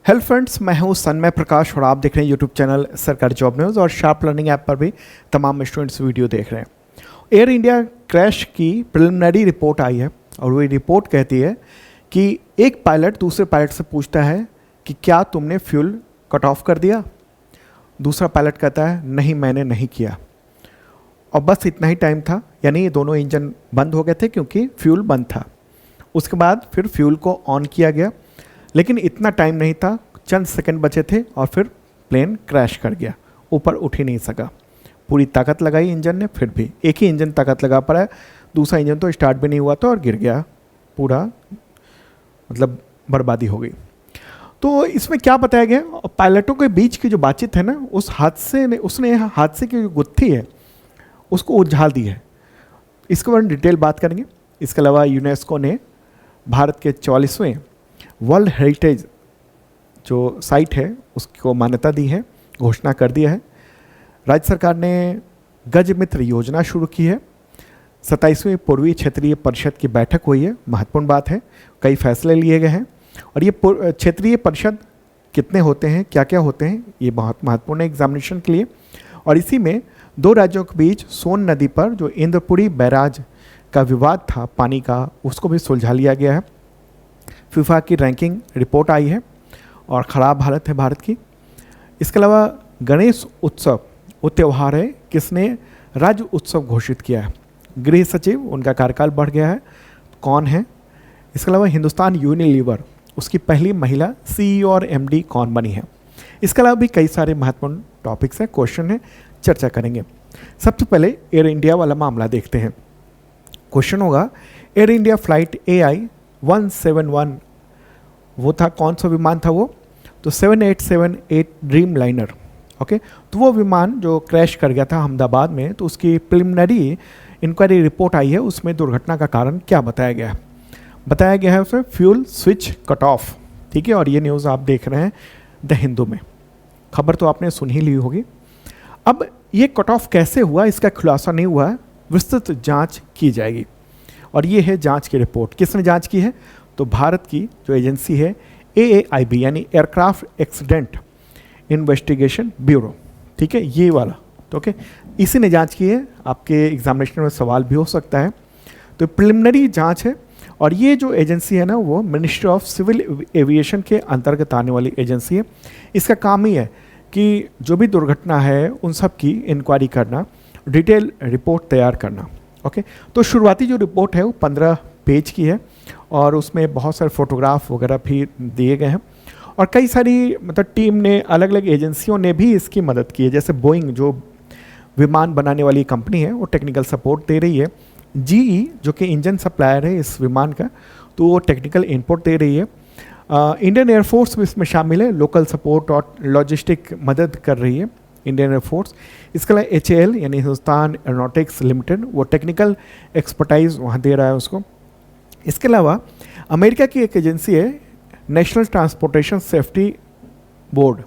Hello friends, मैं हूं सन्मय प्रकाश और आप देख रहे हैं यूट्यूब चैनल सरकारी जॉब न्यूज़ और शार्प लर्निंग ऐप पर भी तमाम स्टूडेंट्स वीडियो देख रहे हैं। एयर इंडिया क्रैश की प्रिलिमिनरी रिपोर्ट आई है और वही रिपोर्ट कहती है कि एक पायलट दूसरे पायलट से पूछता है कि क्या तुमने फ्यूल कट ऑफ कर दिया। दूसरा पायलट कहता है नहीं, मैंने नहीं किया। और बस इतना ही टाइम था, यानी ये दोनों इंजन बंद हो गए थे क्योंकि फ्यूल बंद था। उसके बाद फिर फ्यूल को ऑन किया गया, लेकिन इतना टाइम नहीं था, चंद सेकंड बचे थे और फिर प्लेन क्रैश कर गया, ऊपर उठ ही नहीं सका। पूरी ताकत लगाई इंजन ने, फिर भी एक ही इंजन ताकत लगा पाया, दूसरा इंजन तो स्टार्ट भी नहीं हुआ था और गिर गया, पूरा मतलब बर्बादी हो गई। तो इसमें क्या बताया गया, पायलटों के बीच की जो बातचीत है ना, उस हादसे ने उसने हादसे की जो गुत्थी है उसको उलझा दी है। इसके बारे में डिटेल बात करेंगे। इसके अलावा यूनेस्को ने भारत के 44वें वर्ल्ड हेरिटेज जो साइट है उसको मान्यता दी है, घोषणा कर दिया है। राज्य सरकार ने गज मित्र योजना शुरू की है। 27वीं पूर्वी क्षेत्रीय परिषद की बैठक हुई है, महत्वपूर्ण बात है, कई फैसले लिए गए हैं। और ये क्षेत्रीय परिषद कितने होते हैं, क्या क्या होते हैं, ये बहुत महत्वपूर्ण है एग्जामिनेशन के लिए। और इसी में दो राज्यों के बीच सोन नदी पर जो इंद्रपुरी बैराज का विवाद था पानी का, उसको भी सुलझा लिया गया है। फीफा की रैंकिंग रिपोर्ट आई है और ख़राब हालत है भारत की। इसके अलावा गणेश उत्सव वो त्यौहार है, किसने राज्य उत्सव घोषित किया है, गृह सचिव, उनका कार्यकाल बढ़ गया है, कौन है। इसके अलावा हिंदुस्तान यूनिलीवर, उसकी पहली महिला CEO और MD कौन बनी है। इसके अलावा भी कई सारे महत्वपूर्ण टॉपिक्स हैं, क्वेश्चन है, चर्चा करेंगे। सबसे पहले एयर इंडिया वाला मामला देखते हैं। क्वेश्चन होगा एयर इंडिया फ्लाइट AI 171 वो था, कौन सा विमान था वो, तो 7878 ड्रीम लाइनर। ओके, तो वो विमान जो क्रैश कर गया था अहमदाबाद में, तो उसकी प्रिलिमिनरी इंक्वायरी रिपोर्ट आई है। उसमें दुर्घटना का कारण क्या बताया गया है, बताया गया है उसमें फ्यूल स्विच कट ऑफ। ठीक है, और ये न्यूज़ आप देख रहे हैं द हिंदू में, खबर तो आपने सुन ही ली होगी। अब ये कट ऑफ कैसे हुआ, इसका खुलासा नहीं हुआ है, विस्तृत जांच की जाएगी। और ये है जांच की रिपोर्ट, किसने जांच की है, तो भारत की जो एजेंसी है AAIB यानी एयरक्राफ्ट एक्सीडेंट इन्वेस्टिगेशन ब्यूरो। ठीक है, ये वाला, तो ओके, इसी ने जांच की है। आपके एग्जामिनेशन में सवाल भी हो सकता है। तो प्रिलिमिनरी जांच है और ये जो एजेंसी है ना, वो मिनिस्ट्री ऑफ सिविल एविएशन के अंतर्गत आने वाली एजेंसी है। इसका काम ही है कि जो भी दुर्घटना है उन सब की इंक्वायरी करना, डिटेल रिपोर्ट तैयार करना। ओके, तो शुरुआती जो रिपोर्ट है वो 15 पेज की है और उसमें बहुत सारे फोटोग्राफ वगैरह भी दिए गए हैं। और कई सारी मतलब टीम ने, अलग अलग एजेंसियों ने भी इसकी मदद की है। जैसे बोइंग जो विमान बनाने वाली कंपनी है वो टेक्निकल सपोर्ट दे रही है। GE जो कि इंजन सप्लायर है इस विमान का, तो वो टेक्निकल इनपुट दे रही है। इंडियन एयरफोर्स भी इसमें शामिल है, लोकल सपोर्ट और लॉजिस्टिक मदद कर रही है इंडियन एयरफोर्स। इसके अलावा HAL यानी हिंदुस्तान एरोनॉटिक्स लिमिटेड, वो टेक्निकल एक्सपर्टाइज वहाँ दे रहा है उसको। इसके अलावा अमेरिका की एक एजेंसी है national transportation safety board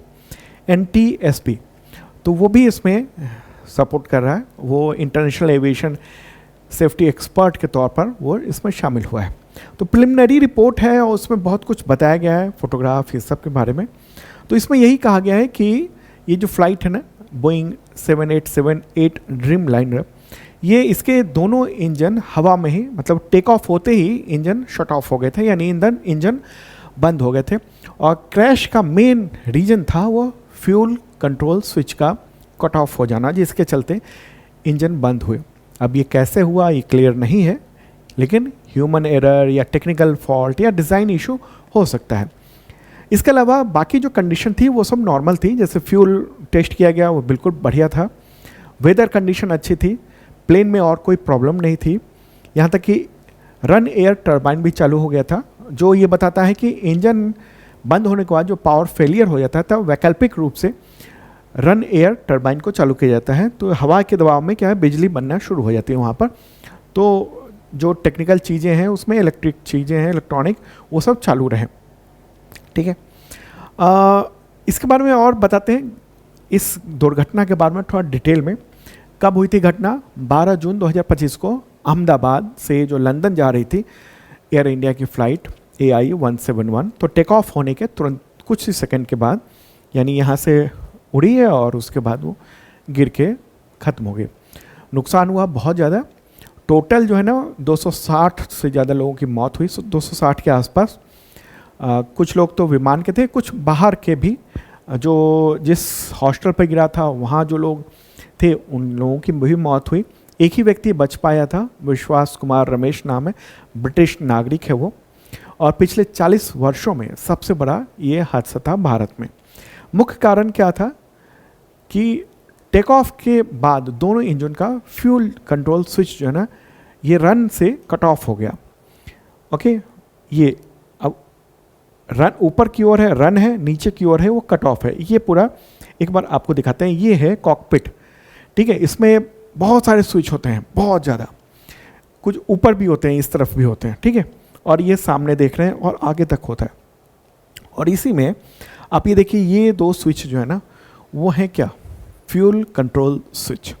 NTSB, तो वो भी इसमें सपोर्ट कर रहा है। वो इंटरनेशनल एविएशन सेफ्टी एक्सपर्ट के तौर पर वो इसमें शामिल हुआ है। तो प्रिलिमिनरी रिपोर्ट है और उसमें बहुत कुछ बताया गया है, फोटोग्राफ, ये सब के बारे में। तो इसमें यही कहा गया है कि ये जो फ्लाइट है ना, बोइंग 7878 ड्रीम लाइनर, ये इसके दोनों इंजन हवा में ही, मतलब टेक ऑफ होते ही इंजन शट ऑफ हो गए थे, यानी इंजन बंद हो गए थे। और क्रैश का मेन रीजन था वो फ्यूल कंट्रोल स्विच का कट ऑफ हो जाना, जिसके चलते इंजन बंद हुए। अब ये कैसे हुआ ये क्लियर नहीं है, लेकिन ह्यूमन एरर या टेक्निकल फॉल्ट या डिज़ाइन इशू हो सकता है। इसके अलावा बाकी जो कंडीशन थी वो सब नॉर्मल थी। जैसे फ्यूल टेस्ट किया गया वो बिल्कुल बढ़िया था, वेदर कंडीशन अच्छी थी, प्लेन में और कोई प्रॉब्लम नहीं थी, यहाँ तक कि रन एयर टरबाइन भी चालू हो गया था, जो ये बताता है कि इंजन बंद होने के बाद जो पावर फेलियर हो जाता है तब वैकल्पिक रूप से रन एयर टरबाइन को चालू किया जाता है। तो हवा के दबाव में क्या है, बिजली बनना शुरू हो जाती है वहाँ पर। तो जो टेक्निकल चीज़ें हैं उसमें, इलेक्ट्रिक चीज़ें हैं, इलेक्ट्रॉनिक, वो सब चालू रहे। ठीक है, इसके बारे में और बताते हैं, इस दुर्घटना के बारे में थोड़ा डिटेल में। कब हुई थी घटना, 12 जून 2025 को अहमदाबाद से जो लंदन जा रही थी एयर इंडिया की फ़्लाइट AI 171, तो टेक ऑफ होने के तुरंत कुछ ही सेकंड के बाद, यानी यहाँ से उड़ी है और उसके बाद वो गिर के ख़त्म हो गई। नुकसान हुआ बहुत ज़्यादा। टोटल जो है ना 260 से ज़्यादा लोगों की मौत हुई, 260 के आसपास। कुछ लोग तो विमान के थे, कुछ बाहर के भी, जो जिस हॉस्टल पर गिरा था वहाँ जो लोग थे उन लोगों की भी मौत हुई। एक ही व्यक्ति बच पाया था, विश्वास कुमार रमेश नाम है, ब्रिटिश नागरिक है वो। और पिछले 40 वर्षों में सबसे बड़ा ये हादसा था भारत में। मुख्य कारण क्या था कि टेक ऑफ के बाद दोनों इंजन का फ्यूल कंट्रोल स्विच जो है ना ये रन से कट ऑफ हो गया। ओके, ये अब रन ऊपर की ओर है रन है, नीचे की ओर है वो कट ऑफ है। ये पूरा एक बार आपको दिखाते हैं। ये है कॉकपिट, ठीक है। इसमें बहुत सारे स्विच होते हैं, बहुत ज़्यादा, कुछ ऊपर भी होते हैं, इस तरफ भी होते हैं, ठीक है। और ये सामने देख रहे हैं और आगे तक होता है। और इसी में आप ये देखिए, ये दो स्विच जो है ना वो है क्या, फ्यूल कंट्रोल स्विच।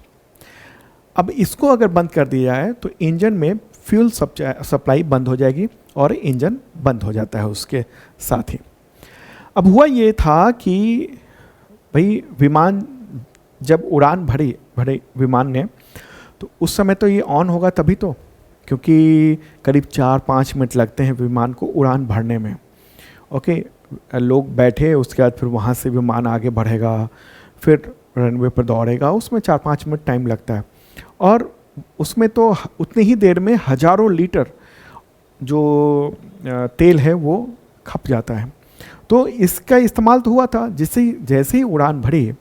अब इसको अगर बंद कर दिया जाए तो इंजन में फ्यूल सप्लाई बंद हो जाएगी और इंजन बंद हो जाता है उसके साथ ही। अब हुआ ये था कि भाई विमान जब उड़ान भरे विमान ने, तो उस समय तो ये ऑन होगा तभी तो, क्योंकि करीब 4-5 मिनट लगते हैं विमान को उड़ान भरने में। ओके, लोग बैठे, उसके बाद फिर वहाँ से विमान आगे बढ़ेगा, फिर रनवे पर दौड़ेगा, उसमें 4-5 मिनट टाइम लगता है। और उसमें तो उतनी ही देर में हज़ारों लीटर जो तेल है वो खप जाता है। तो इसका इस्तेमाल तो हुआ था जैसे ही उड़ान भरी,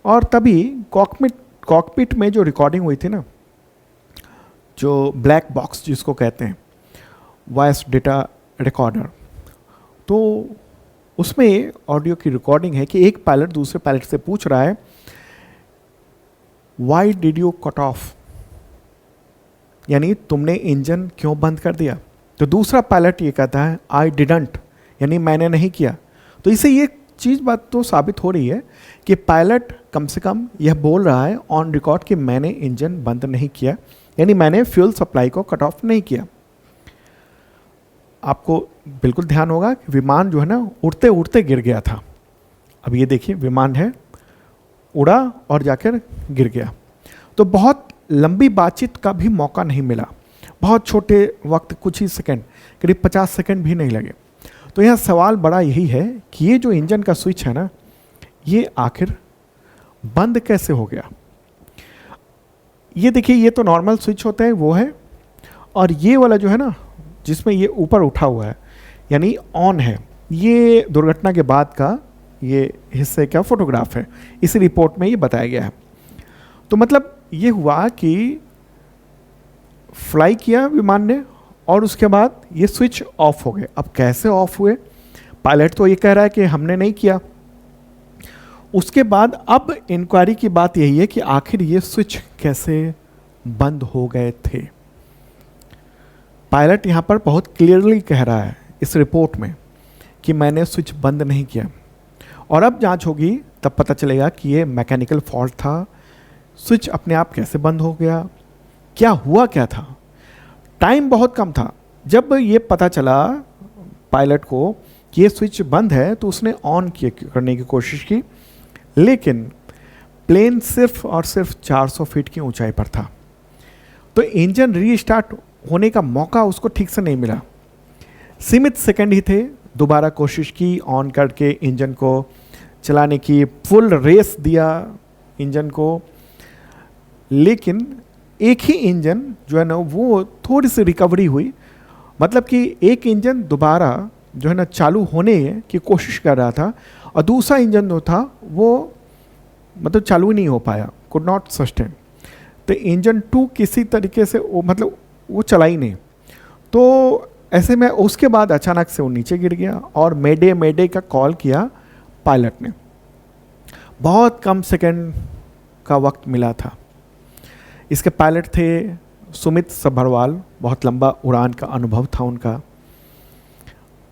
और तभी कॉकपिट में जो रिकॉर्डिंग हुई थी ना, जो ब्लैक बॉक्स जिसको कहते हैं, वॉइस डेटा रिकॉर्डर, तो उसमें ऑडियो की रिकॉर्डिंग है कि एक पायलट दूसरे पायलट से पूछ रहा है, why did you cut off, यानी तुमने इंजन क्यों बंद कर दिया। तो दूसरा पायलट ये कहता है, आई डिडंट, यानी मैंने नहीं किया। तो इससे ये चीज़ बात तो साबित हो रही है कि पायलट कम से कम यह बोल रहा है ऑन रिकॉर्ड कि मैंने इंजन बंद नहीं किया, यानी मैंने फ्यूल सप्लाई को कट ऑफ नहीं किया। आपको बिल्कुल ध्यान होगा कि विमान जो है ना उड़ते उड़ते गिर गया था। अब ये देखिए, विमान है, उड़ा और जाकर गिर गया। तो बहुत लंबी बातचीत का भी मौका नहीं मिला, बहुत छोटे वक्त, कुछ ही सेकंड, करीब 50 सेकंड भी नहीं लगे। तो यह सवाल बड़ा यही है कि ये जो इंजन का स्विच है ना, ये आखिर बंद कैसे हो गया। ये देखिए, ये तो नॉर्मल स्विच होता है वो है, और ये वाला जो है ना जिसमें ये ऊपर उठा हुआ है यानी ऑन है, ये दुर्घटना के बाद का ये हिस्से का फोटोग्राफ है, इस रिपोर्ट में ये बताया गया है। तो मतलब ये हुआ कि फ्लाई किया विमान ने और उसके बाद ये स्विच ऑफ हो गए। अब कैसे ऑफ हुए, पायलट तो ये कह रहा है कि हमने नहीं किया। उसके बाद अब इंक्वायरी की बात यही है कि आखिर ये स्विच कैसे बंद हो गए थे। पायलट यहाँ पर बहुत क्लियरली कह रहा है इस रिपोर्ट में कि मैंने स्विच बंद नहीं किया, और अब जांच होगी तब पता चलेगा कि ये मैकेनिकल फॉल्ट था, स्विच अपने आप कैसे बंद हो गया, क्या हुआ क्या था। टाइम बहुत कम था। जब ये पता चला पायलट को कि ये स्विच बंद है तो उसने ऑन करने की कोशिश की, लेकिन प्लेन सिर्फ और सिर्फ 400 फीट की ऊंचाई पर था, तो इंजन रीस्टार्ट होने का मौका उसको ठीक से नहीं मिला। सीमित सेकंड ही थे, दोबारा कोशिश की ऑन करके इंजन को चलाने की, फुल रेस दिया इंजन को, लेकिन एक ही इंजन जो है ना वो थोड़ी सी रिकवरी हुई। मतलब कि एक इंजन दोबारा जो है ना चालू होने की कोशिश कर रहा था और दूसरा इंजन जो था वो मतलब चालू ही नहीं हो पाया, कुड नॉट सस्टेन। तो इंजन 2 किसी तरीके से वो चला ही नहीं। तो ऐसे में उसके बाद अचानक से वो नीचे गिर गया और मेडे का कॉल किया पायलट ने। बहुत कम सेकंड का वक्त मिला था। इसके पायलट थे सुमित सभरवाल, बहुत लंबा उड़ान का अनुभव था उनका,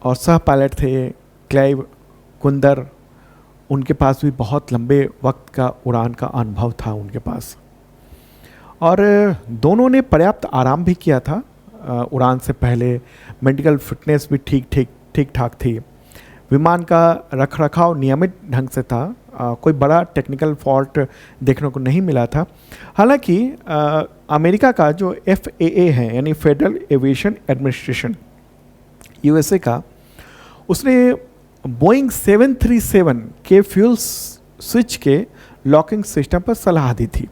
और सह पायलट थे क्लाइव कुंदर, उनके पास भी बहुत लंबे वक्त का उड़ान का अनुभव था उनके पास, और दोनों ने पर्याप्त आराम भी किया था उड़ान से पहले। मेडिकल फिटनेस भी ठीक ठाक थी। विमान का रखरखाव नियमित ढंग से था, कोई बड़ा टेक्निकल फॉल्ट देखने को नहीं मिला था। हालांकि अमेरिका का जो FAA है यानी फेडरल एविएशन एडमिनिस्ट्रेशन USA का, उसने बोइंग 737 के फ्यूल स्विच के लॉकिंग सिस्टम पर सलाह दी थी।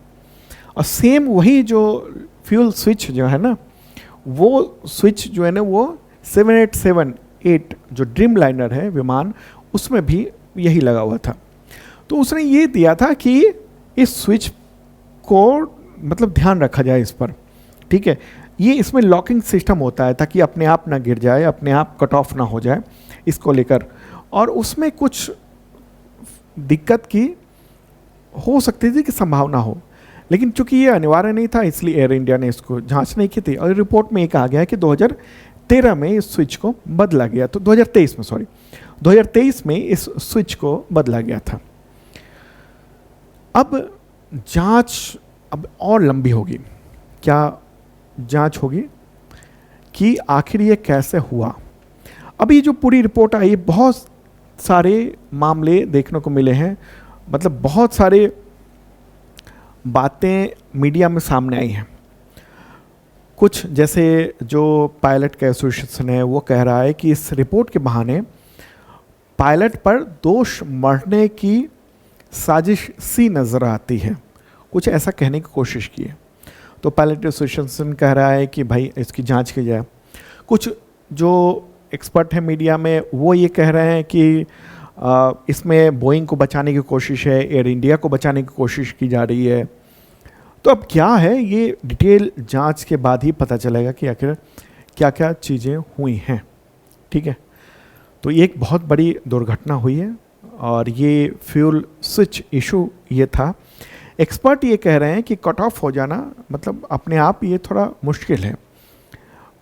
और सेम वही जो फ्यूल स्विच जो है ना, वो स्विच जो है ना वो 787-8 जो ड्रीम लाइनर है विमान, उसमें भी यही लगा हुआ था। तो उसने ये दिया था कि इस स्विच को मतलब ध्यान रखा जाए इस पर, ठीक है। ये इसमें लॉकिंग सिस्टम होता है ताकि अपने आप ना गिर जाए, अपने आप कट ऑफ ना हो जाए, इसको लेकर। और उसमें कुछ दिक्कत की हो सकती थी कि संभावना हो, लेकिन चूंकि ये अनिवार्य नहीं था इसलिए एयर इंडिया ने इसको जांच नहीं की थी। और रिपोर्ट में ये कहा गया है कि 2013 में इस स्विच को बदला गया, तो 2023 में इस स्विच को बदला गया था। अब जांच अब और लंबी होगी। क्या जांच होगी कि आखिर ये कैसे हुआ। अभी जो पूरी रिपोर्ट आई, बहुत सारे मामले देखने को मिले हैं, मतलब बहुत सारे बातें मीडिया में सामने आई हैं। कुछ जैसे जो पायलट का एसोसिएशन है वो कह रहा है कि इस रिपोर्ट के बहाने पायलट पर दोष मढ़ने की साजिश सी नज़र आती है, कुछ ऐसा कहने की कोशिश की है। तो पायलट एसोसिएशन कह रहा है कि भाई इसकी जांच की जाए। कुछ जो एक्सपर्ट हैं मीडिया में वो ये कह रहे हैं कि इसमें बोइंग को बचाने की कोशिश है, एयर इंडिया को बचाने की कोशिश की जा रही है। तो अब क्या है, ये डिटेल जांच के बाद ही पता चलेगा कि आखिर क्या क्या चीज़ें हुई हैं, ठीक है। तो ये एक बहुत बड़ी दुर्घटना हुई है और ये फ्यूल स्विच इशू ये था। एक्सपर्ट ये कह रहे हैं कि कट ऑफ हो जाना मतलब अपने आप ये थोड़ा मुश्किल है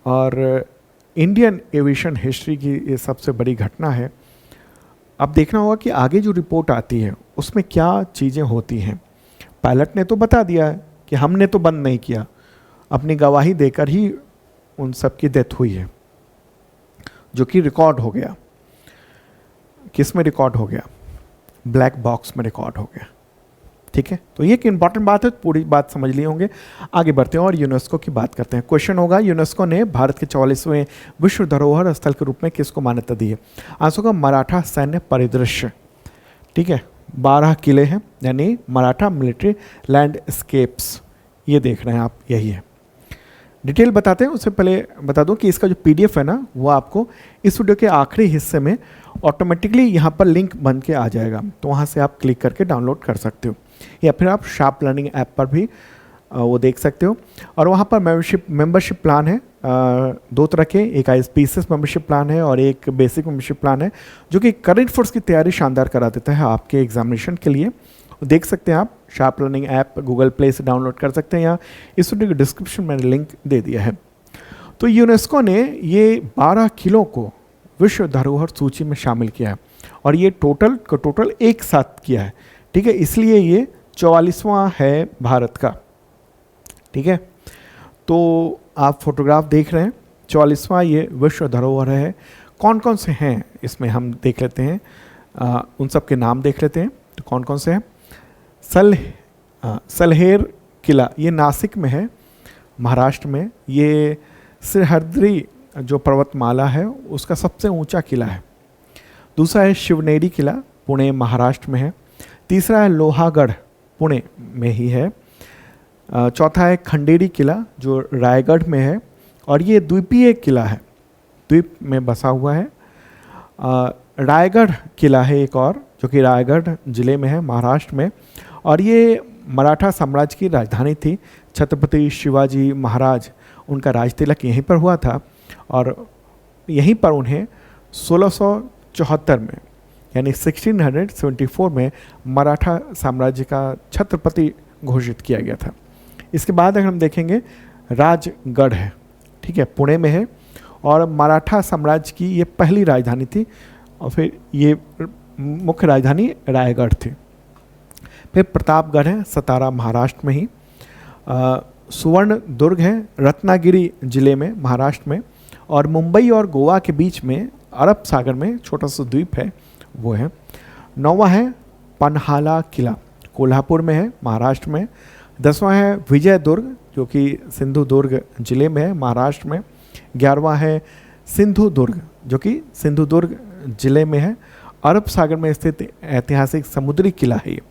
और इंडियन एविएशन हिस्ट्री की ये सबसे बड़ी घटना है। अब देखना होगा कि आगे जो रिपोर्ट आती है उसमें क्या चीज़ें होती हैं। पायलट ने तो बता दिया है कि हमने तो बंद नहीं किया, अपनी गवाही देकर ही उन सब की डेथ हुई है, जो कि रिकॉर्ड हो गया। किस में रिकॉर्ड हो गया? ब्लैक बॉक्स में रिकॉर्ड हो गया, ठीक है। तो ये एक इंपॉर्टेंट बात है, पूरी बात समझ लिए होंगे। आगे बढ़ते हैं और यूनेस्को की बात करते हैं। क्वेश्चन होगा, यूनेस्को ने भारत के 44वें विश्व धरोहर स्थल के रूप में किसको मान्यता दी है? आंसर का मराठा सैन्य परिदृश्य, ठीक है। 12 किले हैं यानी मराठा मिलिट्री लैंडस्केप्स, ये देख रहे हैं आप, यही है। डिटेल बताते हैं, उससे पहले बता दूं कि इसका जो PDF है ना, वो आपको इस वीडियो के आखिरी हिस्से में ऑटोमेटिकली यहाँ पर लिंक बन के आ जाएगा, तो वहाँ से आप क्लिक करके डाउनलोड कर सकते हो, या फिर आप शार्प लर्निंग ऐप पर भी वो देख सकते हो। और वहाँ पर मेंबरशिप प्लान है 2 तरह के, एक ISPCS मेंबरशिप प्लान है और एक बेसिक मेंबरशिप प्लान है, जो कि करंट फोर्स की तैयारी शानदार करा देता है आपके एग्जामिनेशन के लिए। देख सकते हैं आप, sharp learning app Google play से डाउनलोड कर सकते हैं, या इस वीडियो के डिस्क्रिप्शन में लिंक दे दिया है। तो यूनेस्को ने ये 12 किलों को विश्व धरोहर सूची में शामिल किया है और ये टोटल एक साथ किया है, ठीक है। इसलिए ये 44वां है भारत का, ठीक है। तो आप फोटोग्राफ देख रहे हैं, 44वां ये विश्व धरोहर है। कौन कौन से हैं इसमें हम देख लेते हैं, उन सब के नाम देख लेते हैं। तो कौन कौन से हैं? सलहेर किला, ये नासिक में है, महाराष्ट्र में। ये सिरहद्री जो पर्वतमाला है उसका सबसे ऊंचा किला है। दूसरा है शिवनेरी किला, पुणे महाराष्ट्र में है। तीसरा है लोहागढ़, पुणे में ही है। चौथा है खंडेरी किला जो रायगढ़ में है और ये द्वीपीय किला है, द्वीप में बसा हुआ है। रायगढ़ किला है एक और, जो कि रायगढ़ जिले में है, महाराष्ट्र में, और ये मराठा साम्राज्य की राजधानी थी। छत्रपति शिवाजी महाराज, उनका राज तिलक यहीं पर हुआ था और यहीं पर उन्हें 1674 में यानी 1674 में मराठा साम्राज्य का छत्रपति घोषित किया गया था। इसके बाद अगर हम देखेंगे, राजगढ़ है, ठीक है, पुणे में है और मराठा साम्राज्य की ये पहली राजधानी थी और फिर ये मुख्य राजधानी रायगढ़ थी। फिर प्रतापगढ़ है, सतारा महाराष्ट्र में ही। सुवर्ण दुर्ग है, रत्नागिरी जिले में, महाराष्ट्र में। और मुंबई और गोवा के बीच में अरब सागर में छोटा सा द्वीप है वो है। 9वां है पन्हाला किला, कोल्हापुर में है, महाराष्ट्र में। 10वां है विजय दुर्ग, जो कि सिंधु दुर्ग जिले में है, महाराष्ट्र में। 11वां है सिंधु दुर्ग, जो कि सिंधु दुर्ग जिले में है, अरब सागर में स्थित ऐतिहासिक समुद्री किला है ये।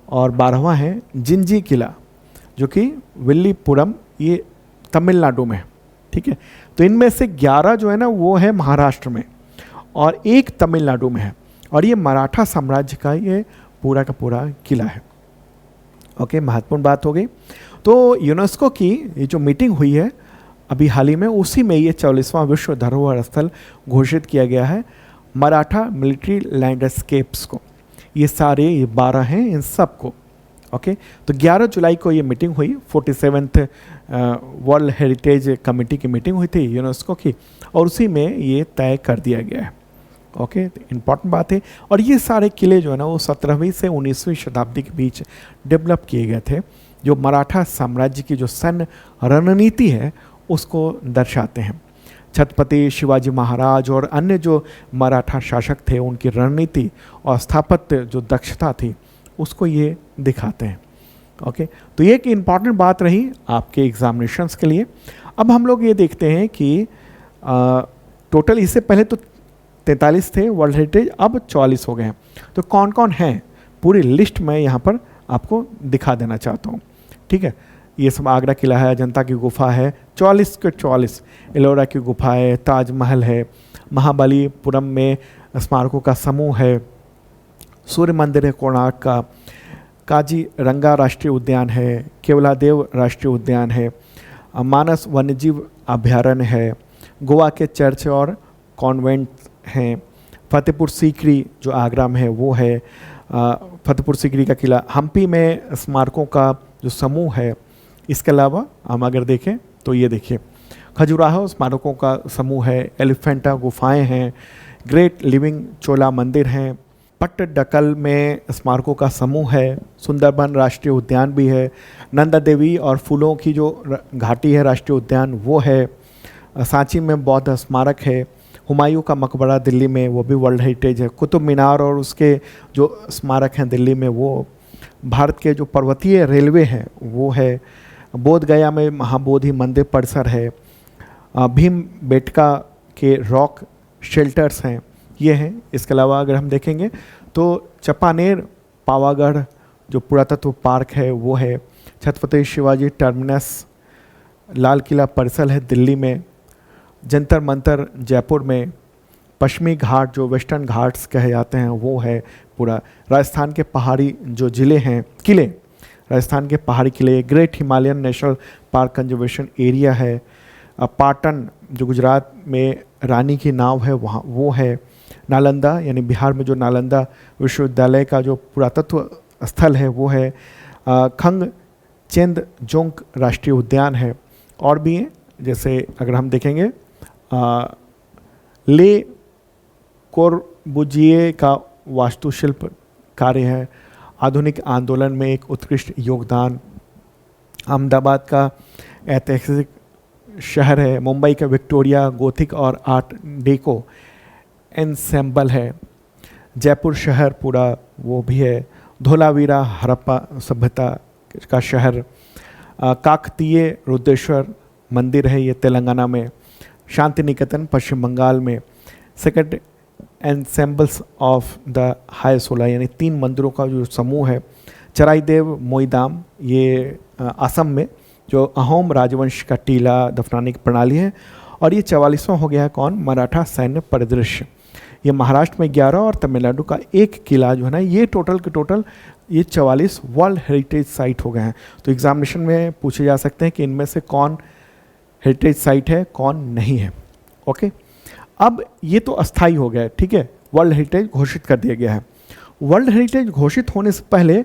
और 12वां है जिंजी किला, जो कि विल्लीपुरम, ये तमिलनाडु में है, ठीक है। तो इनमें से 11 जो है ना वो है महाराष्ट्र में और एक तमिलनाडु में है, और ये मराठा साम्राज्य का ये पूरा का पूरा किला है। ओके, महत्वपूर्ण बात हो गई। तो यूनेस्को की ये जो मीटिंग हुई है अभी हाल ही में, उसी में ये 44वां विश्व धरोहर स्थल घोषित किया गया है मराठा मिलिट्री लैंडस्केप्स को। ये सारे ये 12 हैं, इन सब को। ओके, तो 11 जुलाई को ये मीटिंग हुई, 47th वर्ल्ड हेरिटेज कमेटी की मीटिंग हुई थी यूनेस्को की, और उसी में ये तय कर दिया गया है। ओके, इम्पॉर्टेंट बात है। और ये सारे किले जो है ना वो 17वीं से 19वीं शताब्दी के बीच डेवलप किए गए थे, जो मराठा साम्राज्य की जो सैन्य रणनीति है उसको दर्शाते हैं। छत्रपति शिवाजी महाराज और अन्य जो मराठा शासक थे उनकी रणनीति और स्थापत्य जो दक्षता थी उसको ये दिखाते हैं। ओके, तो ये एक इम्पॉर्टेंट बात रही आपके एग्जामिनेशंस के लिए। अब हम लोग ये देखते हैं कि टोटल इससे पहले तो 43 थे वर्ल्ड हेरिटेज, अब 44 हो गए हैं। तो कौन कौन हैं पूरी लिस्ट मैं यहाँ पर आपको दिखा देना चाहता हूँ, ठीक है। ये सब आगरा किला है, अजंता की गुफा है, 44 के 44, एलोरा की गुफा है, ताजमहल है, महाबलीपुरम में स्मारकों का समूह है, सूर्य मंदिर है कोणार्क का, काजीरंगा राष्ट्रीय उद्यान है, केवलादेव राष्ट्रीय उद्यान है, मानस वन्यजीव अभ्यारण्य है, गोवा के चर्च और कॉन्वेंट हैं, फतेहपुर सीकरी जो आगरा में है वो है, फतेहपुर सीकरी का किला, हम्पी में स्मारकों का जो समूह है। इसके अलावा हम अगर देखें तो ये देखिए खजुराहो स्मारकों का समूह है, एलिफेंटा गुफाएं हैं, ग्रेट लिविंग चोला मंदिर हैं, पट्टडकल में स्मारकों का समूह है, सुंदरबन राष्ट्रीय उद्यान भी है, नंदा देवी और फूलों की जो घाटी है राष्ट्रीय उद्यान वो है, सांची में बौद्ध स्मारक है, हुमायूं का मकबरा दिल्ली में वो भी वर्ल्ड हेरिटेज है, कुतुब मीनार और उसके जो स्मारक हैं दिल्ली में वो, भारत के जो पर्वतीय रेलवे हैं वो है, बोध गया में महाबोधि मंदिर परिसर है, भीम बेटका के रॉक शेल्टर्स हैं ये हैं। इसके अलावा अगर हम देखेंगे तो चपानेर पावागढ़ जो पुरातत्व पार्क है वो है, छत्रपति शिवाजी टर्मिनस लाल किला परिसर है दिल्ली में, जंतर मंतर जयपुर में, पश्चिमी घाट जो वेस्टर्न घाट्स कहे जाते हैं वो है पूरा, राजस्थान के पहाड़ी जो ज़िले हैं किले, राजस्थान के पहाड़ी किले, great Himalayan national park conservation area है, पाटन जो गुजरात में रानी की नाव है वहाँ वो है, नालंदा यानी बिहार में जो नालंदा विश्वविद्यालय का जो पुरातत्व स्थल है वो है, खंग चेंद जोंक राष्ट्रीय उद्यान है, और भी हैं जैसे अगर हम देखेंगे ले कोर्बुजिए का वास्तुशिल्प कार्य है, आधुनिक आंदोलन में एक उत्कृष्ट योगदान, अहमदाबाद का ऐतिहासिक शहर है, मुंबई का विक्टोरिया गोथिक और आर्ट डेको एनसेम्बल है, जयपुर शहर पूरा वो भी है, धोलावीरा हड़प्पा सभ्यता का शहर, काकतीय रुद्रेश्वर मंदिर है ये तेलंगाना में, शांति निकेतन पश्चिम बंगाल में, सेकंड एनसेम्बल्स ऑफ द हायसोला यानी 3 मंदिरों का जो समूह है, चराईदेव मोईदाम ये असम में जो अहोम राजवंश का टीला दफनाने की प्रणाली है, और ये 44वां हो गया है कौन, मराठा सैन्य परिदृश्य, ये महाराष्ट्र में 11 और तमिलनाडु का एक किला जो है ना, ये टोटल के टोटल ये 44 वर्ल्ड हेरिटेज साइट हो गए हैं। तो एग्जामिनेशन में पूछे जा सकते हैं कि इनमें से कौन हेरिटेज साइट है कौन नहीं है। ओके, अब ये तो अस्थाई हो गया, ठीक है, वर्ल्ड हेरिटेज घोषित कर दिया गया है। वर्ल्ड हेरिटेज घोषित होने से पहले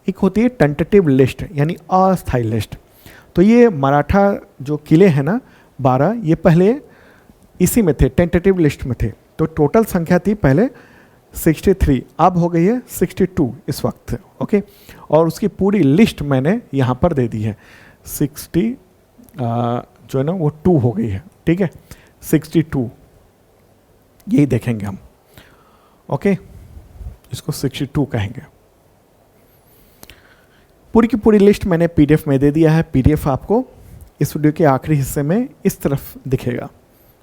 एक होती है टेंटेटिव लिस्ट यानी अस्थाई लिस्ट। तो ये मराठा जो किले हैं ना 12, ये पहले इसी में थे, टेंटेटिव लिस्ट में थे। तो टोटल संख्या थी पहले 63, अब हो गई है 62 इस वक्त। ओके, और उसकी पूरी लिस्ट मैंने यहाँ पर दे दी है, 60 जो है ना वो 2 हो गई है, ठीक है, 62 यही देखेंगे हम। ओके, इसको 62 कहेंगे। पूरी की पूरी लिस्ट मैंने पीडीएफ में दे दिया है। पीडीएफ आपको इस वीडियो के आखिरी हिस्से में इस तरफ दिखेगा,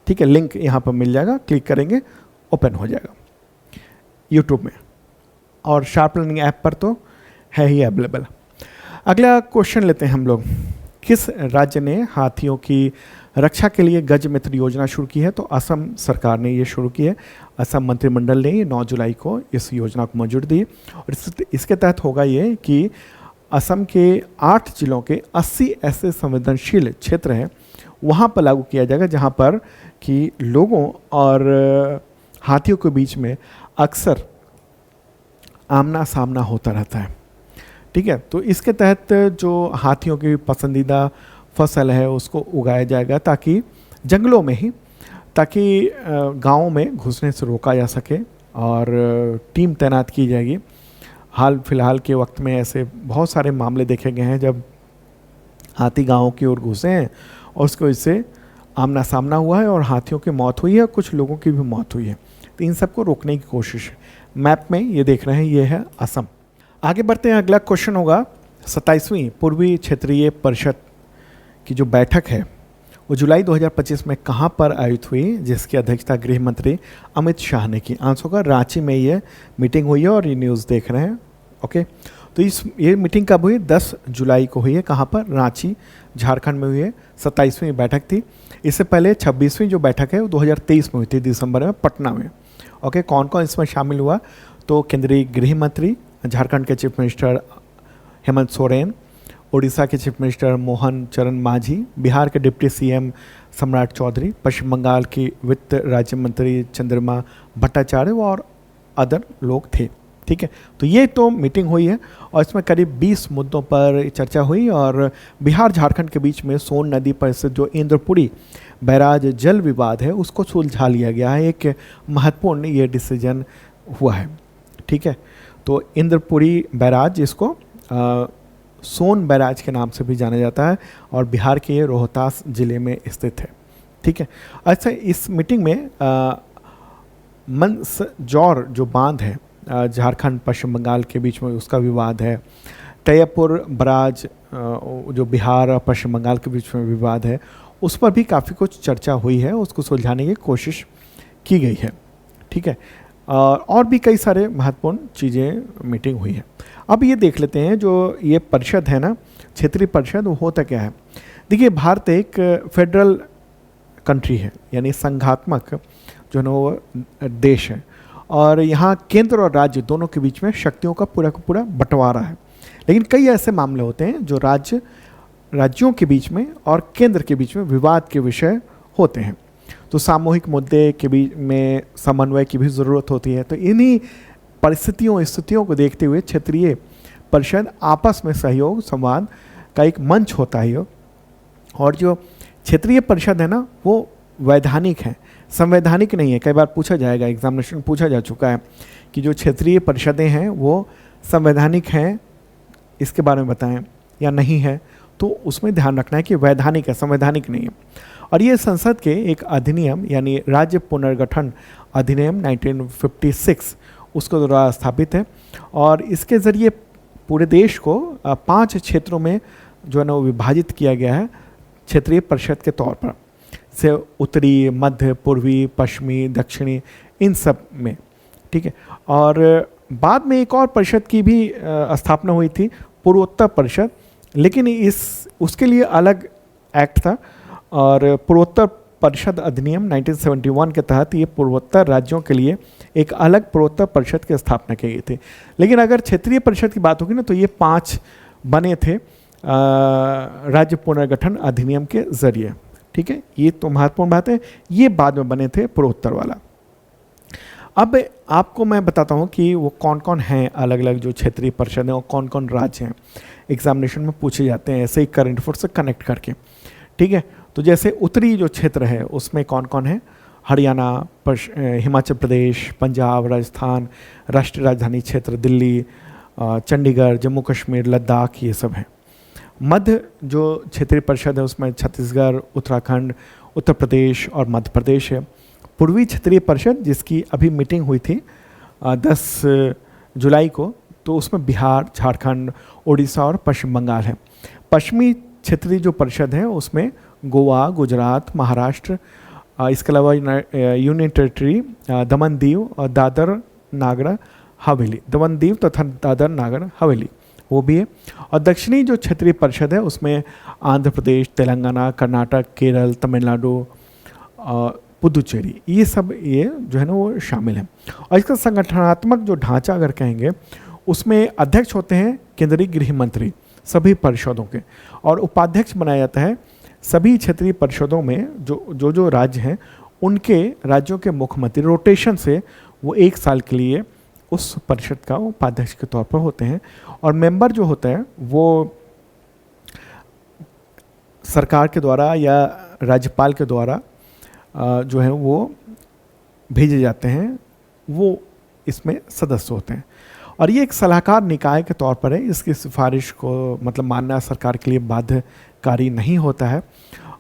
ठीक है। लिंक यहाँ पर मिल जाएगा, क्लिक करेंगे ओपन हो जाएगा यूट्यूब में, और शार्प लर्निंग ऐप पर तो है ही अवेलेबल। अगला क्वेश्चन लेते हैं हम लोग। किस राज्य ने हाथियों की रक्षा के लिए गज मित्र योजना शुरू की है? तो असम सरकार ने ये शुरू की है। असम मंत्रिमंडल ने 9 जुलाई को इस योजना को मंजूरी दी, और इसके तहत होगा ये कि असम के 8 जिलों के 80 ऐसे संवेदनशील क्षेत्र हैं, वहाँ पर लागू किया जाएगा जहाँ पर कि लोगों और हाथियों के बीच में अक्सर आमना सामना होता रहता है, ठीक है। तो इसके तहत जो हाथियों की पसंदीदा फसल है उसको उगाया जाएगा, ताकि जंगलों में ही, ताकि गाँव में घुसने से रोका जा सके, और टीम तैनात की जाएगी। हाल फिलहाल के वक्त में ऐसे बहुत सारे मामले देखे गए हैं जब हाथी गाँव की ओर घुसे हैं और उसकी वजह से आमना सामना हुआ है और हाथियों की मौत हुई है, कुछ लोगों की भी मौत हुई है। तो इन सबको रोकने की कोशिश है। मैप में ये देख रहे हैं, ये है असम। आगे बढ़ते हैं। अगला क्वेश्चन होगा 27वीं पूर्वी क्षेत्रीय परिषद की जो बैठक है वो जुलाई 2025 में कहाँ पर आयोजित हुई, जिसकी अध्यक्षता गृह मंत्री अमित शाह ने की? आंसर होगा रांची में ये मीटिंग हुई है, और ये न्यूज़ देख रहे हैं। ओके, तो ये मीटिंग कब हुई? 10 जुलाई को हुई है। कहाँ पर? रांची, झारखंड में हुई है। 27वीं बैठक थी। इससे पहले 26वीं जो बैठक है वो 2023 में हुई थी, दिसंबर में, पटना में। ओके, कौन कौन इसमें शामिल हुआ? तो केंद्रीय गृह मंत्री, झारखंड के चीफ मिनिस्टर हेमंत सोरेन, उड़ीसा के चीफ मिनिस्टर मोहन चरण मांझी, बिहार के डिप्टी सीएम सम्राट चौधरी, पश्चिम बंगाल की वित्त राज्य मंत्री चंद्रमा भट्टाचार्य और अदर लोग थे, ठीक है। तो ये तो मीटिंग हुई है, और इसमें करीब 20 मुद्दों पर चर्चा हुई, और बिहार झारखंड के बीच में सोन नदी पर स्थित जो इंद्रपुरी बैराज जल विवाद है उसको सुलझा लिया गया है। एक महत्वपूर्ण ये डिसीजन हुआ है, ठीक है। तो इंद्रपुरी बैराज, जिसको सोन बैराज के नाम से भी जाना जाता है, और बिहार के रोहतास जिले में स्थित है, ठीक है। अच्छा, इस मीटिंग में मंदसौर जो बांध है झारखंड पश्चिम बंगाल के बीच में, उसका विवाद है। तैयबपुर बराज जो बिहार और पश्चिम बंगाल के बीच में विवाद है, उस पर भी काफ़ी कुछ चर्चा हुई है, उसको सुलझाने की कोशिश की गई है, ठीक है। और भी कई सारे महत्वपूर्ण चीज़ें मीटिंग हुई है। अब ये देख लेते हैं, जो ये परिषद है ना, क्षेत्रीय परिषद, वो होता क्या है? देखिए, भारत एक फेडरल कंट्री है, यानी संघात्मक जो है ना वो देश है, और यहाँ केंद्र और राज्य दोनों के बीच में शक्तियों का पूरा बंटवारा है। लेकिन कई ऐसे मामले होते हैं जो राज्यों के बीच में और केंद्र के बीच में विवाद के विषय होते हैं, तो सामूहिक मुद्दे के बीच में समन्वय की भी ज़रूरत होती है। तो इन्हीं स्थितियों को देखते हुए क्षेत्रीय परिषद आपस में सहयोग संवाद का एक मंच होता है। और जो क्षेत्रीय परिषद है ना, वो वैधानिक है, संवैधानिक नहीं है। कई बार पूछा जाएगा, एग्जामिनेशन पूछा जा चुका है कि जो क्षेत्रीय परिषदें हैं वो संवैधानिक हैं, इसके बारे में बताएं या नहीं है। तो उसमें ध्यान रखना है कि वैधानिक है, संवैधानिक नहीं है। और ये संसद के एक अधिनियम यानी राज्य पुनर्गठन अधिनियम 1956 उसके द्वारा स्थापित है, और इसके ज़रिए पूरे देश को 5 क्षेत्रों में जो है ना वो विभाजित किया गया है क्षेत्रीय परिषद के तौर पर, से उत्तरी, मध्य, पूर्वी, पश्चिमी, दक्षिणी, इन सब में, ठीक है। और बाद में एक और परिषद की भी स्थापना हुई थी, पूर्वोत्तर परिषद, लेकिन उसके लिए अलग एक्ट था, और पूर्वोत्तर परिषद अधिनियम 1971 के तहत ये पूर्वोत्तर राज्यों के लिए एक अलग पूर्वोत्तर परिषद की स्थापना की गई थी। लेकिन अगर क्षेत्रीय परिषद की बात होगी ना, तो ये 5 बने थे राज्य पुनर्गठन अधिनियम के जरिए, ठीक है। ये तो महत्वपूर्ण बात है, ये बाद में बने थे पूर्वोत्तर वाला। अब आपको मैं बताता हूँ कि वो कौन कौन हैं अलग अलग जो क्षेत्रीय परिषद हैं और कौन कौन राज्य हैं, एग्जामिनेशन में पूछे जाते हैं ऐसे ही करंट अफेयर से कनेक्ट करके, ठीक है। तो जैसे उत्तरी जो क्षेत्र है उसमें कौन कौन है? हरियाणा, हिमाचल प्रदेश, पंजाब, राजस्थान, राष्ट्रीय राजधानी क्षेत्र दिल्ली, चंडीगढ़, जम्मू कश्मीर, लद्दाख, ये सब हैं। मध्य जो क्षेत्रीय परिषद है उसमें छत्तीसगढ़, उत्तराखंड, उत्तर प्रदेश और मध्य प्रदेश है। पूर्वी क्षेत्रीय परिषद जिसकी अभी मीटिंग हुई थी 10 जुलाई को, तो उसमें बिहार, झारखंड, उड़ीसा और पश्चिम बंगाल है। पश्चिमी क्षेत्रीय जो परिषद है उसमें गोवा, गुजरात, महाराष्ट्र, इसके अलावा यूनियन टेरिटरी दमन दीव और दादर नागर हवेली, दमन दीव तथा दादर नागर हवेली वो भी है। और दक्षिणी जो क्षेत्रीय परिषद है उसमें आंध्र प्रदेश, तेलंगाना, कर्नाटक, केरल, तमिलनाडु, पुदुचेरी, ये सब ये जो है ना वो शामिल है। और इसका संगठनात्मक जो ढांचा अगर कहेंगे उसमें अध्यक्ष होते हैं केंद्रीय गृह मंत्री सभी परिषदों के, और उपाध्यक्ष बनाया जाता है सभी क्षेत्रीय परिषदों में जो राज्य हैं उनके राज्यों के मुख्यमंत्री रोटेशन से वो 1 साल के लिए उस परिषद का उपाध्यक्ष के तौर पर होते हैं। और मेंबर जो होते हैं वो सरकार के द्वारा या राज्यपाल के द्वारा जो है वो भेजे जाते हैं, वो इसमें सदस्य होते हैं। और ये एक सलाहकार निकाय के तौर पर है, इसकी सिफारिश को मतलब मानना सरकार के लिए बाध्यकारी नहीं होता है।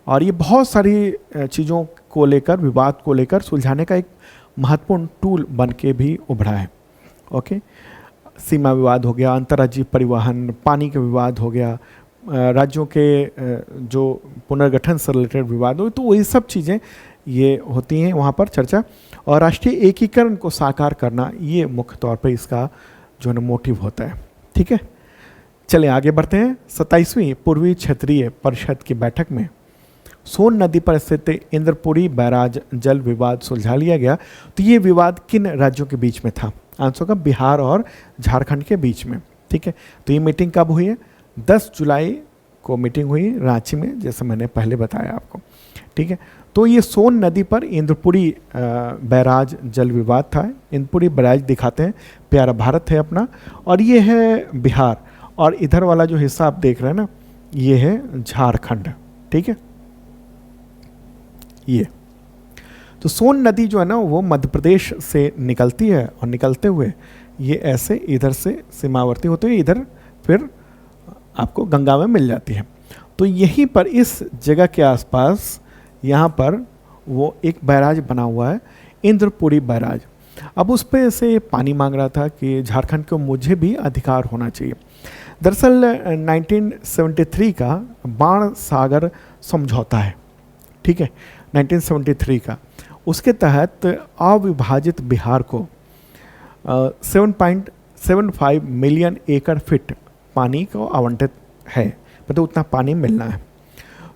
और ये बहुत सारी चीज़ों को लेकर, विवाद को लेकर सुलझाने का एक महत्वपूर्ण टूल बन के भी उभरा है। ओके, सीमा विवाद हो गया, अंतर्राज्यीय परिवहन, पानी के विवाद हो गया, राज्यों के जो पुनर्गठन से रिलेटेड विवाद हो, तो ये सब चीज़ें ये होती हैं वहाँ पर चर्चा। और राष्ट्रीय एकीकरण को साकार करना ये मुख्य तौर पर इसका जो है मोटिव होता है। ठीक है, चलिए आगे बढ़ते हैं। 27वीं पूर्वी क्षेत्रीय परिषद की बैठक में सोन नदी पर स्थित इंद्रपुरी बैराज जल विवाद सुलझा लिया गया। तो ये विवाद किन राज्यों के बीच में था? आंसर का बिहार और झारखंड के बीच में। ठीक है, तो ये मीटिंग कब हुई है? 10 जुलाई को मीटिंग हुई रांची में, जैसे मैंने पहले बताया आपको। ठीक है, तो ये सोन नदी पर इंद्रपुरी बैराज जल विवाद था। इंद्रपुरी बैराज दिखाते हैं, प्यारा भारत है अपना, और ये है बिहार, और इधर वाला जो हिस्सा आप देख रहे हैं ना, ये है झारखंड। ठीक है, ये तो सोन नदी जो है ना वो मध्य प्रदेश से निकलती है, और निकलते हुए ये ऐसे इधर से सीमावर्ती होते हुए इधर फिर आपको गंगा में मिल जाती है। तो यहीं पर इस जगह के आसपास यहाँ पर वो एक बैराज बना हुआ है, इंद्रपुरी बैराज। अब उस पर से पानी मांग रहा था कि झारखंड को मुझे भी अधिकार होना चाहिए। दरअसल 1973 का बाण सागर समझौता है। ठीक है, 1973 का, उसके तहत अविभाजित बिहार को 7.75 मिलियन एकड़ फीट पानी को आवंटित है, मतलब उतना पानी मिलना है।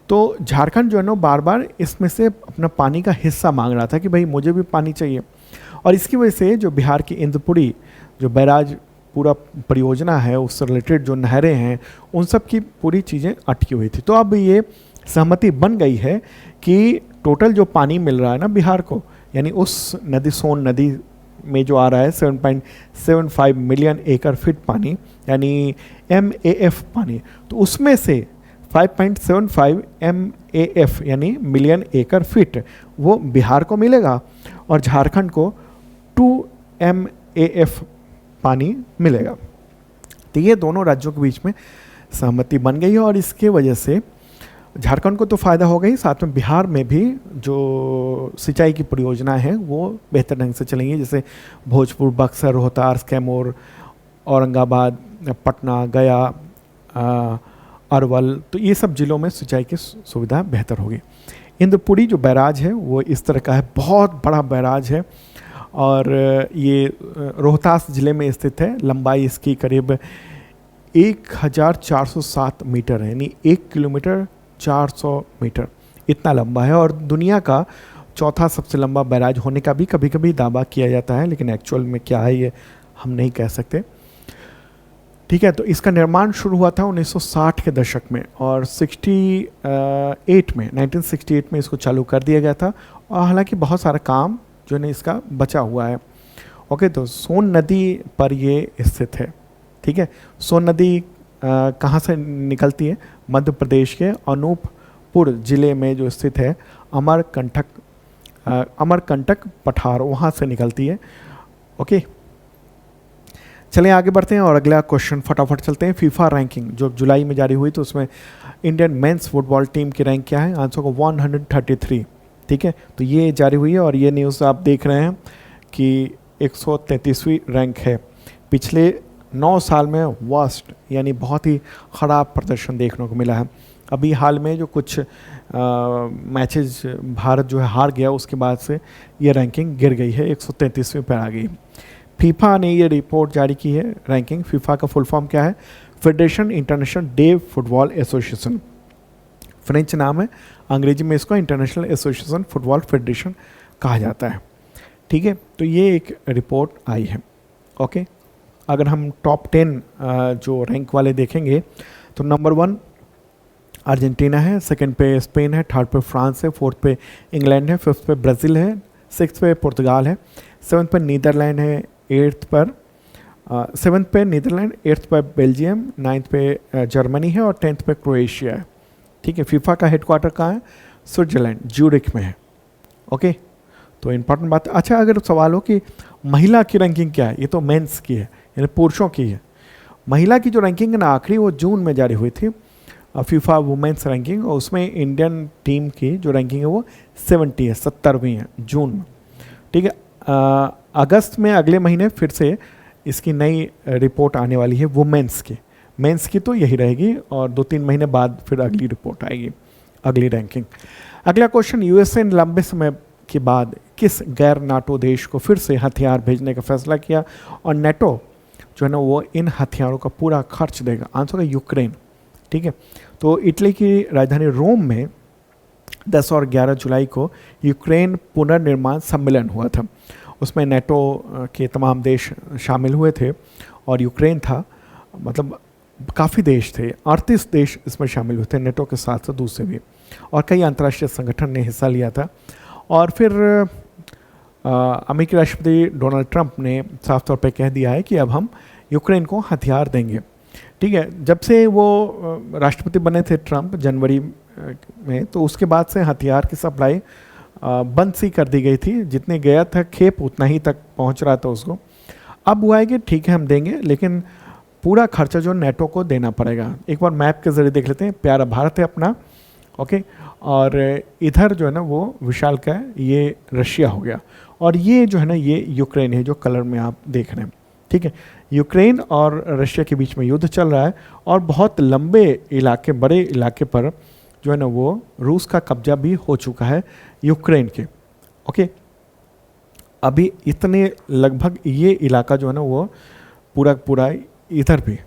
तो झारखंड जो है ना बार बार इसमें से अपना पानी का हिस्सा मांग रहा था कि भाई मुझे भी पानी चाहिए, और इसकी वजह से जो बिहार की इंद्रपुरी जो बैराज पूरा परियोजना है उससे रिलेटेड जो नहरें हैं उन सब की पूरी चीज़ें अटकी हुई थी। तो अब ये सहमति बन गई है कि टोटल जो पानी मिल रहा है ना बिहार को, यानी उस नदी सोन नदी में जो आ रहा है 7.75 मिलियन एकड़ फीट पानी, यानी MAF पानी, तो उसमें से 5.75 MAF यानी मिलियन एकड़ फीट वो बिहार को मिलेगा, और झारखंड को 2 MAF पानी मिलेगा। तो ये दोनों राज्यों के बीच में सहमति बन गई है, और इसके वजह से झारखंड को तो फ़ायदा हो गई, साथ में बिहार में भी जो सिंचाई की परियोजनाएं हैं वो बेहतर ढंग से चलेंगी, जैसे भोजपुर, बक्सर, रोहतास, कैमूर, औरंगाबाद, पटना, गया, अरवल, तो ये सब जिलों में सिंचाई की सुविधा बेहतर होगी। इंद्रपुरी जो बैराज है वो इस तरह का है, बहुत बड़ा बैराज है, और ये रोहतास ज़िले में स्थित है। लंबाई इसकी करीब 1407 मीटर है, यानी 1 किलोमीटर 400 मीटर इतना लंबा है, और दुनिया का चौथा सबसे लंबा बैराज होने का भी कभी कभी दावा किया जाता है, लेकिन एक्चुअल में क्या है ये हम नहीं कह सकते। ठीक है, तो इसका निर्माण शुरू हुआ था 1960 के दशक में, और 1968 में इसको चालू कर दिया गया था, और हालांकि बहुत सारा काम जो है इसका बचा हुआ है। ओके, तो सोन नदी पर ये स्थित है। ठीक है, सोन नदी कहाँ से निकलती है? मध्य प्रदेश के अनूपपुर जिले में जो स्थित है अमरकंटक पठार, वहाँ से निकलती है। ओके, चलिए आगे बढ़ते हैं और अगला क्वेश्चन फटाफट चलते हैं। फीफा रैंकिंग जो जुलाई में जारी हुई तो उसमें इंडियन मेंस फुटबॉल टीम की रैंक क्या है? आंसर को 133। ठीक है, तो ये जारी हुई है और ये न्यूज़ आप देख रहे हैं कि 133वीं रैंक है। पिछले 9 साल में वर्स्ट यानी बहुत ही ख़राब प्रदर्शन देखने को मिला है। अभी हाल में जो कुछ मैचेस भारत जो है हार गया, उसके बाद से ये रैंकिंग गिर गई है, 133वें पर आ गई। फीफा ने ये रिपोर्ट जारी की है रैंकिंग। फीफा का फुल फॉर्म क्या है? Federation international day football association, French नाम है, अंग्रेजी में इसको इंटरनेशनल एसोसिएशन फुटबॉल फेडरेशन कहा जाता है। ठीक है, तो ये एक रिपोर्ट आई है। ओके, अगर हम टॉप 10 जो रैंक वाले देखेंगे तो नंबर 1 अर्जेंटीना है, सेकंड पे स्पेन है, थर्ड पे फ्रांस है, फोर्थ पे इंग्लैंड है, फिफ्थ पे ब्राज़ील है, सिक्स पे पुर्तगाल है, सेवन्थ पे नीदरलैंड है, सेवन्थ पे Netherlands, eighth pay Belgium, ninth पे जर्मनी है और 10th पे क्रोएशिया है। ठीक है, फीफा का हेडक्वार्टर कहाँ है? स्विट्जरलैंड, ज्यूरिख में है। ओके, तो इम्पॉर्टेंट बात। अच्छा, अगर सवाल हो कि महिला की रैंकिंग क्या है, ये तो मेंस की है यानी पुरुषों की है। महिला की जो रैंकिंग है ना आखिरी, वो जून में जारी हुई थी, फीफा वुमेंस रैंकिंग, और उसमें इंडियन टीम की जो रैंकिंग है वो 70 है, 70वीं है जून में। ठीक है, अगस्त में अगले महीने फिर से इसकी नई रिपोर्ट आने वाली है वुमेंस की। मेंस की तो यही रहेगी और 2-3 महीने बाद फिर अगली रिपोर्ट आएगी, अगली रैंकिंग। अगला क्वेश्चन, यूएसए ने लंबे समय के बाद किस गैर नाटो देश को फिर से हथियार भेजने का फैसला किया और नेटो जो है ना वो इन हथियारों का पूरा खर्च देगा? आंसर है यूक्रेन। ठीक है, तो इटली की राजधानी रोम में 10 और 11 जुलाई को यूक्रेन पुनर्निर्माण सम्मेलन हुआ था। उसमें नेटो के तमाम देश शामिल हुए थे और यूक्रेन था, मतलब काफ़ी देश थे, 38 देश इसमें शामिल हुए थे, नेटो के साथ साथ दूसरे भी, और कई अंतर्राष्ट्रीय संगठन ने हिस्सा लिया था। और फिर अमेरिकी राष्ट्रपति डोनाल्ड ट्रंप ने साफ तौर पे कह दिया है कि अब हम यूक्रेन को हथियार देंगे। ठीक है, जब से वो राष्ट्रपति बने थे ट्रंप जनवरी में, तो उसके बाद से हथियार की सप्लाई बंद सी कर दी गई थी। जितने गया था खेप उतना ही तक पहुंच रहा था उसको। अब हुआ है कि ठीक है हम देंगे, लेकिन पूरा खर्चा जो नेटो को देना पड़ेगा। एक बार मैप के जरिए देख लेते हैं। प्यारा भारत है अपना, ओके, और इधर जो है ना वो विशाल का है, ये रशिया हो गया, और ये जो है ना ये यूक्रेन है जो कलर में आप देख रहे हैं। ठीक है, यूक्रेन और रशिया के बीच में युद्ध चल रहा है और बहुत लंबे इलाके, बड़े इलाके पर जो है ना वो रूस का कब्जा भी हो चुका है यूक्रेन के। ओके, अभी इतने लगभग ये इलाका जो है ना वो पूरा इधर भी,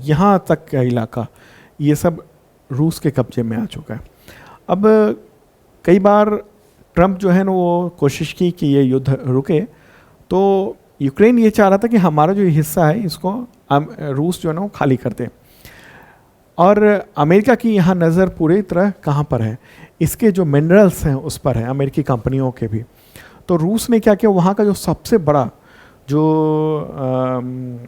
यहाँ तक का इलाका, ये सब रूस के कब्जे में आ चुका है। अब कई बार ट्रंप जो है ना वो कोशिश की कि ये युद्ध रुके, तो यूक्रेन ये चाह रहा था कि हमारा जो हिस्सा है इसको रूस जो है ना वो खाली कर दे। और अमेरिका की यहाँ नज़र पूरी तरह कहाँ पर है? इसके जो मिनरल्स हैं उस पर है, अमेरिकी कंपनियों के भी। तो रूस ने क्या किया, वहाँ का जो सबसे बड़ा जो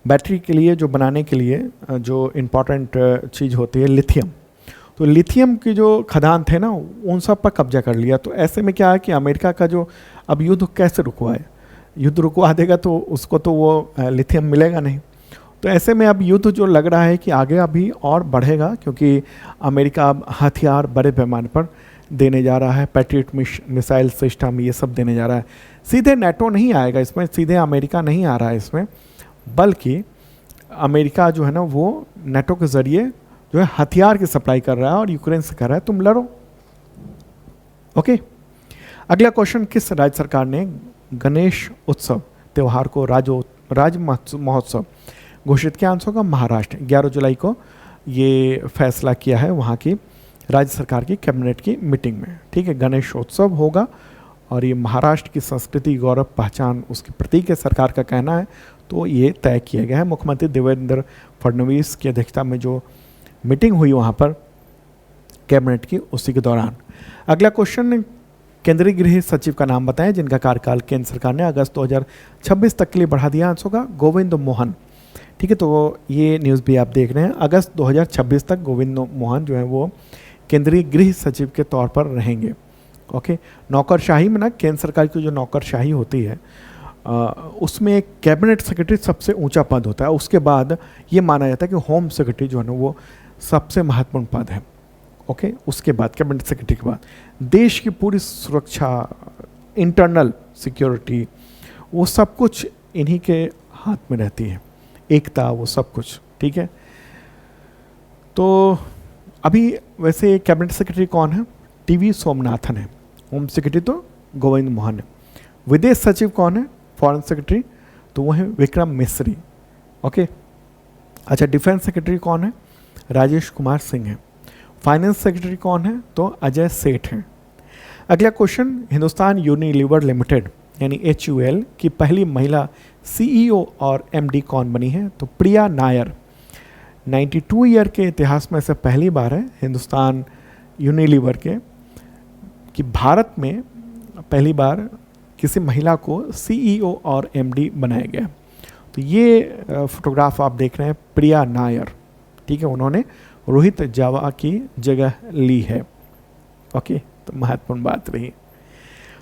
बैटरी के लिए जो बनाने के लिए जो इम्पॉर्टेंट चीज़ होती है लिथियम, तो लिथियम की जो खदान थे ना उन सब पर कब्जा कर लिया। तो ऐसे में क्या है कि अमेरिका का जो अब युद्ध कैसे रुकवाए, युद्ध रुकवा देगा तो उसको तो वो लिथियम मिलेगा नहीं। तो ऐसे में अब युद्ध जो लग रहा है कि आगे अभी और बढ़ेगा, क्योंकि अमेरिका अब हथियार बड़े पैमाने पर देने जा रहा है, पैट्रियट मिसाइल सिस्टम ये सब देने जा रहा है। सीधे नेटो नहीं आएगा इसमें, सीधे अमेरिका नहीं आ रहा है इसमें, बल्कि अमेरिका जो है ना वो नेटो के ज़रिए जो है हथियार की सप्लाई कर रहा है और यूक्रेन से कह रहा है तुम लड़ो। ओके, अगला क्वेश्चन, किस राज्य सरकार ने गणेश उत्सव त्यौहार को राज्य महोत्सव घोषित किया? आंसर होगा महाराष्ट्र। 11 जुलाई को ये फैसला किया है वहाँ की राज्य सरकार की कैबिनेट की मीटिंग में। ठीक है, गणेशोत्सव होगा और ये महाराष्ट्र की संस्कृति, गौरव, पहचान उसके प्रतीक है, सरकार का कहना है। तो ये तय किया गया है। मुख्यमंत्री देवेंद्र फडणवीस की अध्यक्षता में जो मीटिंग हुई वहाँ पर कैबिनेट की, उसी के दौरान। अगला क्वेश्चन, केंद्रीय गृह सचिव का नाम बताएं जिनका कार्यकाल केंद्र सरकार ने अगस्त 2026 तक के लिए बढ़ा दिया। आंसर होगा गोविंद मोहन। ठीक है, तो ये न्यूज़ भी आप देख रहे हैं, अगस्त 2026 तक गोविंद मोहन जो है वो केंद्रीय गृह सचिव के तौर पर रहेंगे। ओके, नौकरशाही में ना केंद्र सरकार की जो नौकरशाही होती है उसमें कैबिनेट सेक्रेटरी सबसे ऊंचा पद होता है। उसके बाद ये माना जाता है कि होम सेक्रेटरी जो है ना वो सबसे महत्वपूर्ण पद है। ओके, उसके बाद कैबिनेट सेक्रेटरी के बाद देश की पूरी सुरक्षा, इंटरनल सिक्योरिटी, वो सब कुछ इन्हीं के हाथ में रहती है, एकता, वो सब कुछ, ठीक है। तो अभी वैसे कैबिनेट सेक्रेटरी कौन है? टीवी सोमनाथन है। होम सेक्रेटरी तो गोविंद मोहन है। विदेश सचिव कौन है? फॉरेन सेक्रेटरी, तो वो है विक्रम मिस्री, ओके। अच्छा, डिफेंस सेक्रेटरी कौन है? राजेश कुमार सिंह है। फाइनेंस सेक्रेटरी कौन है? तो अजय सेठ हैं। अगला क्वेश्चन, हिंदुस्तान यूनिलीवर लिमिटेड यानी HUL की पहली महिला CEO और MD कौन बनी है? तो प्रिया नायर। 92 ईयर के इतिहास में से पहली बार है हिंदुस्तान यूनिलीवर के कि भारत में पहली बार किसी महिला को CEO और MD बनाया गया। तो ये फोटोग्राफ आप देख रहे हैं प्रिया नायर, ठीक है, उन्होंने रोहित जावा की जगह ली है, ओके। तो महत्वपूर्ण बात रही।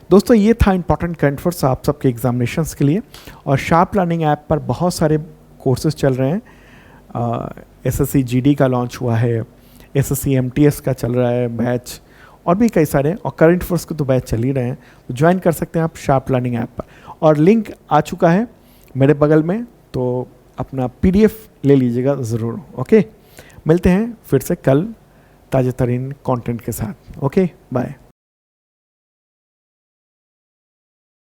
दोस्तों, ये था इंपॉर्टेंट करंट अफेयर्स आप सबके एग्जामिनेशंस के लिए। और शार्प लर्निंग ऐप पर बहुत सारे कोर्सेज चल रहे हैं। SSC GD का लॉन्च हुआ है, SSC MTS का चल रहा है बैच, और भी कई सारे, और करंट अफेयर्स के तो बैच चल ही रहे हैं। तो ज्वाइन कर सकते हैं आप शार्प लर्निंग ऐप पर, और लिंक आ चुका है मेरे बगल में, तो अपना PDF ले लीजिएगा ज़रूर, ओके। मिलते हैं फिर से कल ताज़ा तरीन कंटेंट के साथ, ओके, बाय।